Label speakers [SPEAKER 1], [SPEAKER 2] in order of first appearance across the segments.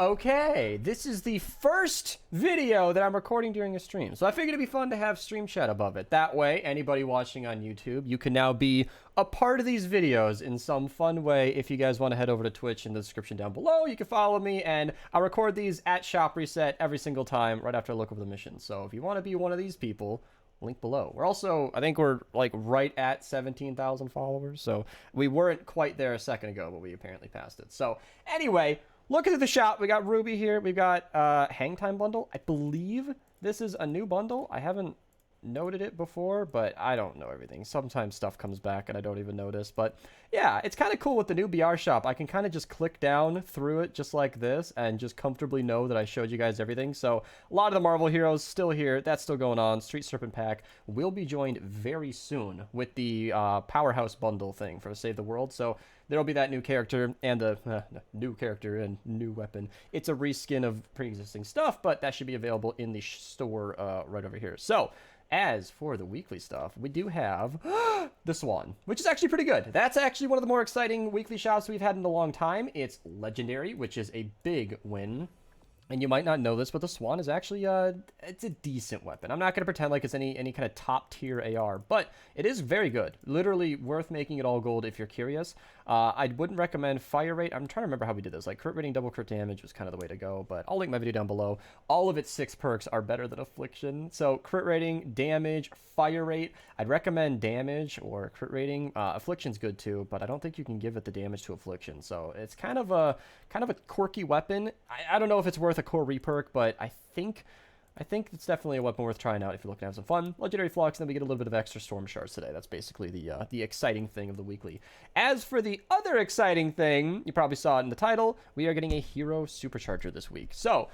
[SPEAKER 1] Okay, this is the first video that I'm recording during a stream, so I figured it'd be fun to have stream chat above it. That way, anybody watching on YouTube, you can now be a part of these videos in some fun way. If you guys want to head over to Twitch in the description down below, you can follow me, and I record these at Shop Reset every single time right after I look over the mission. So if you want to be one of these people, link below. We're also, I think we're like right at 17,000 followers, so we weren't quite there a second ago, but we apparently passed it. So anyway, looking at the shop, we got Ruby here. We've got Hang Time Bundle. I believe this is a new bundle. I haven't noted it before, but I don't know everything. Sometimes stuff comes back and I don't even notice. But yeah, it's kind of cool with the new BR shop. I can kind of just click down through it just like this and just comfortably know that I showed you guys everything. So a lot of the Marvel heroes still here. That's still going on. Street Serpent Pack will be joined very soon with the Powerhouse Bundle thing for Save the World. So there'll be that new character and a new character and new weapon. It's a reskin of pre-existing stuff, but that should be available in the store right over here. So as for the weekly stuff, we do have the SWAN, which is actually pretty good. That's actually one of the more exciting weekly shops we've had in a long time. It's legendary, which is a big win. And you might not know this, but the SWAN is actually, it's a decent weapon. I'm not going to pretend like it's any kind of top-tier AR, but it is very good. Literally worth making it all gold if you're curious. I wouldn't recommend fire rate. I'm trying to remember how we did this. Like, crit rating, double crit damage was kind of the way to go, but I'll link my video down below. All of its 6 perks are better than Affliction. So, crit rating, damage, fire rate. I'd recommend damage or crit rating. Affliction's good too, but I don't think you can give it the damage to Affliction. So, it's kind of a quirky weapon. I don't know if it's worth a core reperk, but I think it's definitely a weapon worth trying out if you're looking to have some fun. Legendary Flux, and then we get a little bit of extra Storm Shards today. That's basically the exciting thing of the weekly. As for the other exciting thing, you probably saw it in the title, we are getting a Hero Supercharger this week. So,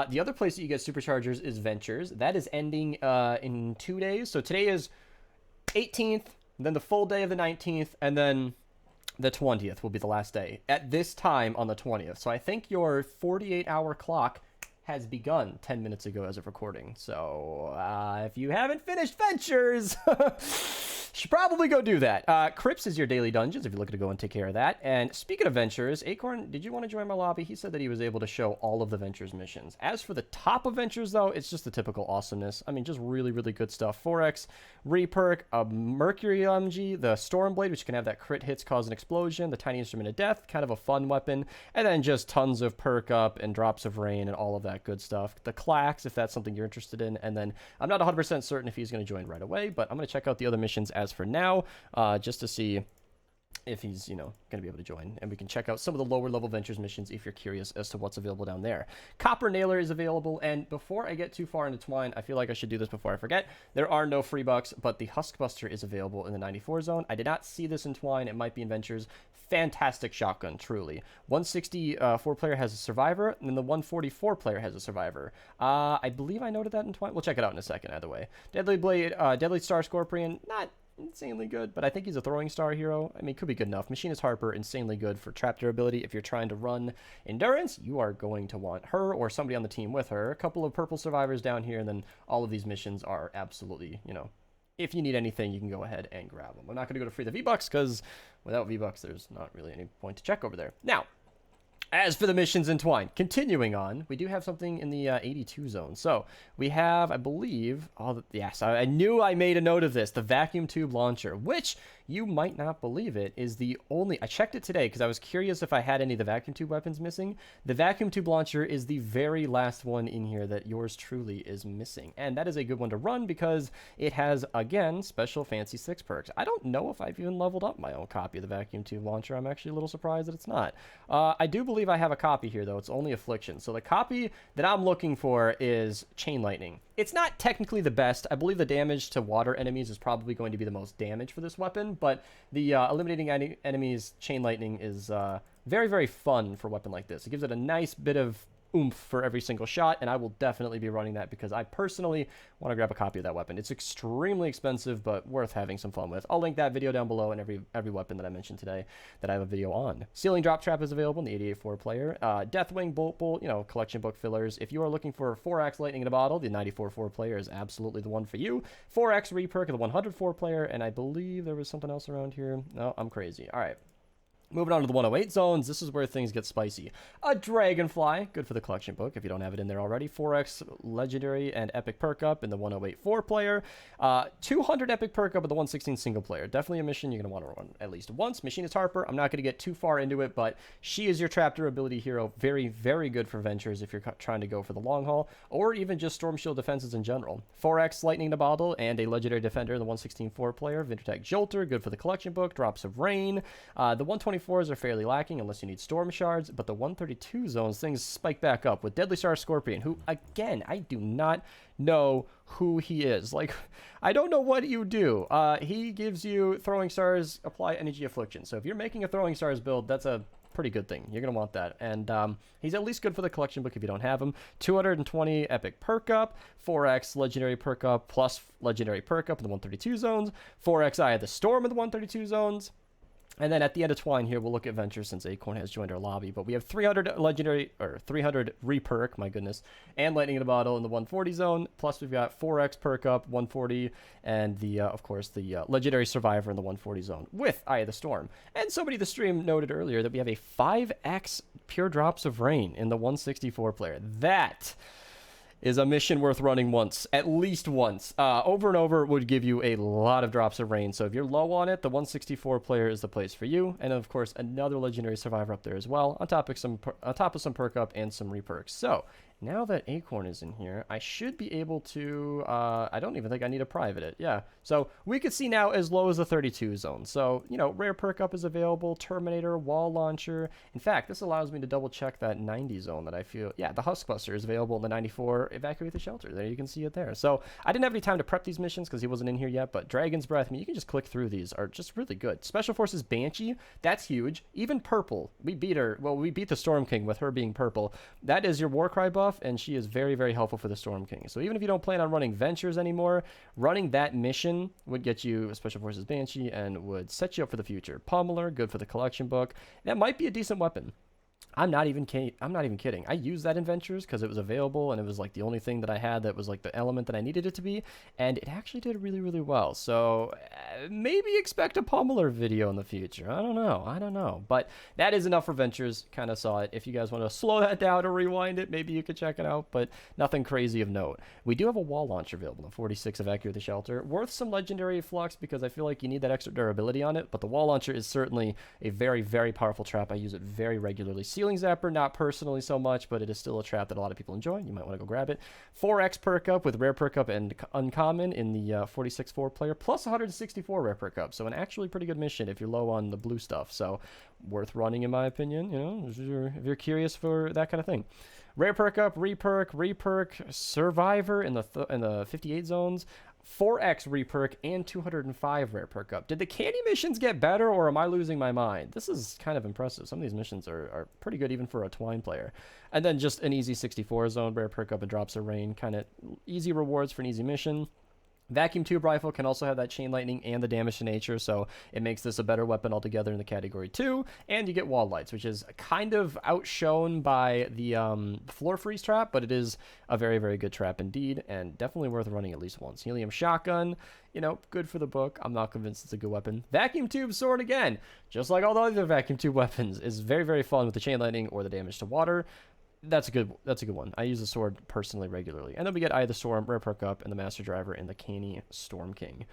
[SPEAKER 1] the other place that you get Superchargers is Ventures. That is ending in 2 days. So today is 18th, then the full day of the 19th, and then the 20th will be the last day at this time on the 20th. So I think your 48-hour clock has begun 10 minutes ago as of recording. So if you haven't finished Ventures, should probably go do that. Crypts is your daily dungeons if you're looking to go and take care of that. And speaking of Ventures, Acorn, did you want to join my lobby? He said that he was able to show all of the Ventures missions. As for the top of Ventures, though, it's just the typical awesomeness. I mean, just really, really good stuff. 4x, reperk, a Mercury MG, the Stormblade, which can have that crit hits cause an explosion, the Tiny Instrument of Death, kind of a fun weapon, and then just tons of perk up and drops of rain and all of that good stuff. The Clax, if that's something you're interested in, and then I'm not 100% certain if he's going to join right away, but I'm going to check out the other missions as for now, just to see if he's, going to be able to join. And we can check out some of the lower level Ventures missions if you're curious as to what's available down there. Copper Nailer is available, and before I get too far into Twine, I feel like I should do this before I forget. There are no free bucks, but the Huskbuster is available in the 94 zone. I did not see this in Twine. It might be in Ventures. Fantastic shotgun, truly. 164 player has a Survivor, and then the 144 player has a Survivor. I believe I noted that in Twine. We'll check it out in a second, either way. Deadly Blade, Deadly Star Scorpion, not insanely good, but I think he's a throwing star hero. I mean, could be good enough. Machinist Harper, insanely good for trap durability. If you're trying to run endurance, you are going to want her or somebody on the team with her. A couple of purple survivors down here, and then all of these missions are absolutely, if you need anything, you can go ahead and grab them. I'm not going to go to free the V-Bucks, because without V-Bucks, there's not really any point to check over there. Now, as for the missions in Twine, continuing on, we do have something in the 82 zone. So we have, I believe, yes, I knew I made a note of this, the Vacuum Tube Launcher, which you might not believe it is the only, I checked it today because I was curious if I had any of the Vacuum Tube weapons missing. The Vacuum Tube Launcher is the very last one in here that yours truly is missing. And that is a good one to run because it has, again, special fancy 6 perks. I don't know if I've even leveled up my own copy of the Vacuum Tube Launcher. I'm actually a little surprised that it's not. I do believe I have a copy here, though. It's only Affliction. So the copy that I'm looking for is Chain Lightning. It's not technically the best. I believe the damage to water enemies is probably going to be the most damage for this weapon, but the eliminating enemies Chain Lightning is very, very fun for a weapon like this. It gives it a nice bit of oomph for every single shot, and I will definitely be running that because I personally want to grab a copy of that weapon. It's extremely expensive, but worth having some fun with. I'll link that video down below and every weapon that I mentioned today that I have a video on. Ceiling Drop Trap is available in the 88.4 player. Deathwing, Bolt Bolt, collection book fillers. If you are looking for 4x Lightning in a Bottle, the 94.4 player is absolutely the one for you. 4x Reperk of the 104 player, and I believe there was something else around here. No, I'm crazy. All right. Moving on to the 108 zones, this is where things get spicy. A Dragonfly, good for the collection book if you don't have it in there already. 4x Legendary and Epic Perk Up in the 108 4-player. 200 Epic Perk Up in the 116 single player. Definitely a mission you're going to want to run at least once. Machinist Harper, I'm not going to get too far into it, but she is your trap durability hero. Very, very good for ventures if you're trying to go for the long haul, or even just Storm Shield defenses in general. 4x Lightning in a Bottle and a Legendary Defender in the 116 4-player. Vintertech Jolter, good for the collection book. Drops of Rain. The 124s are fairly lacking unless you need Storm Shards, but the 132 zones, things spike back up with Deadly Star Scorpion, who, again, I do not know who he is. Like, I don't know what you do. He gives you Throwing Stars, apply Energy Affliction. So if you're making a Throwing Stars build, that's a pretty good thing. You're going to want that. And he's at least good for the collection book if you don't have him. 220 Epic Perk Up, 4x Legendary Perk Up, plus Legendary Perk Up in the 132 zones, 4x Eye of the Storm in the 132 zones. And then at the end of Twine here, we'll look at Ventures since Acorn has joined our lobby. But we have 300 Legendary, or 300 Reperk, my goodness, and Lightning in a Bottle in the 140 zone. Plus we've got 4x Perk Up, 140, and the, of course, the Legendary Survivor in the 140 zone with Eye of the Storm. And somebody in the stream noted earlier that we have a 5x Pure Drops of Rain in the 164 player. That is a mission worth running once, at least once. Over and over would give you a lot of drops of rain. So if you're low on it, the 164 player is the place for you. And of course, another Legendary Survivor up there as well, on top of some perk up and some reperks. So now that Acorn is in here, I should be able to, I don't even think I need to private it. Yeah. So we could see now as low as the 32 zone. So, you know, rare perk up is available, Terminator, Wall Launcher. In fact, this allows me to double check that 90 zone that I feel, yeah, the Huskbuster is available in the 94, Evacuate the Shelter. There, you can see it there. So I didn't have any time to prep these missions because he wasn't in here yet, but Dragon's Breath, I mean, you can just click through these, are just really good. Special Forces Banshee, that's huge. Even purple, we beat her, well, we beat the Storm King with her being purple. That is your Warcry buff, and she is very, very helpful for the Storm King. So even if you don't plan on running Ventures anymore, running that mission would get you a Special Forces Banshee and would set you up for the future. Pummeler, good for the collection book. That might be a decent weapon. I'm not even kidding. I used that in Ventures because it was available and it was like the only thing that I had that was like the element that I needed it to be, and it actually did really, really well. So maybe expect a Pummeler video in the future. I don't know. But that is enough for Ventures. Kind of saw it. If you guys want to slow that down or rewind it, maybe you could check it out, but nothing crazy of note. We do have a Wall Launcher available, the 46 Evacuate the Shelter. Worth some Legendary Flux because I feel like you need that extra durability on it, but the Wall Launcher is certainly a very, very powerful trap. I use it very regularly. Ceiling Zapper, not personally so much, but it is still a trap that a lot of people enjoy. You might want to go grab it. 4x Perk Up with Rare Perk Up and Uncommon in the 46 4-player, plus 164 Rare Perk Up. So an actually pretty good mission if you're low on the blue stuff. So worth running in my opinion, you know, if you're curious for that kind of thing. Rare Perk Up, Reperk, Survivor in the 58 zones. 4x reperk and 205 rare perk up. Did the candy missions get better, or am I losing my mind? This is kind of impressive. Some of these missions are pretty good even for a Twine player. And then just an easy 64 zone, rare perk up and drops of rain. Kind of easy rewards for an easy mission. Vacuum Tube Rifle can also have that Chain Lightning and the damage to nature, so it makes this a better weapon altogether in the category 2. And you get Wall Lights, which is kind of outshone by the Floor Freeze trap, but it is a very, very good trap indeed, and definitely worth running at least once. Helium Shotgun, you know, good for the book. I'm not convinced it's a good weapon. Vacuum Tube Sword again, just like all the other Vacuum Tube weapons, is very, very fun with the Chain Lightning or the damage to water. That's a good one. I use the sword personally regularly. And then we get Eye of the Storm, Rare Perk Up, and the Master Driver in the Canny Storm King.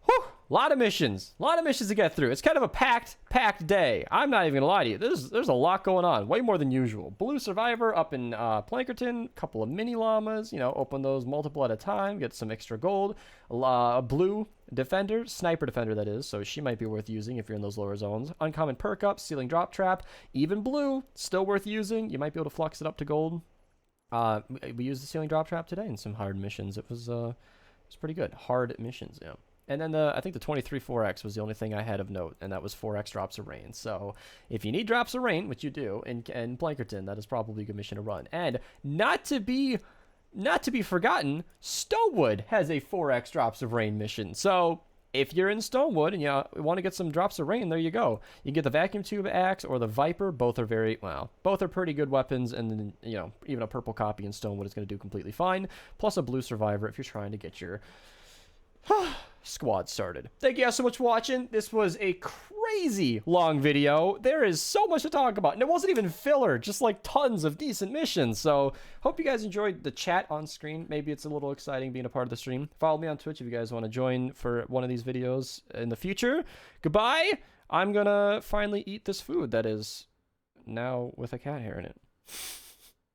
[SPEAKER 1] Whew! A lot of missions to get through. It's kind of a packed day. I'm not even gonna lie to you. There's a lot going on, way more than usual. Blue Survivor up in Plankerton, couple of mini llamas, you know, open those multiple at a time, get some extra gold. A blue defender, sniper defender that is, so she might be worth using if you're in those lower zones. Uncommon perk up, ceiling drop trap, even blue, still worth using. You might be able to flux it up to gold. We used the ceiling drop trap today in some hard missions. It was pretty good. Hard missions, yeah. And then I think the 23 4x was the only thing I had of note, and that was 4x drops of rain. So if you need drops of rain, which you do in Plankerton, that is probably a good mission to run. And not to be forgotten, Stonewood has a 4x drops of rain mission. So if you're in Stonewood and you want to get some drops of rain, there you go. You can get the Vacuum Tube Axe or the Viper. Both are both are pretty good weapons, and then, you know, even a purple copy in Stonewood is going to do completely fine. Plus a blue Survivor if you're trying to get your squad started. Thank you guys so much for watching. This was a crazy long video. There is so much to talk about, and it wasn't even filler, just like tons of decent missions. So hope you guys enjoyed the chat on screen. Maybe it's a little exciting being a part of the stream. Follow me on Twitch if you guys want to join for one of these videos in the future. Goodbye. I'm gonna finally eat this food that is now with a cat hair in it.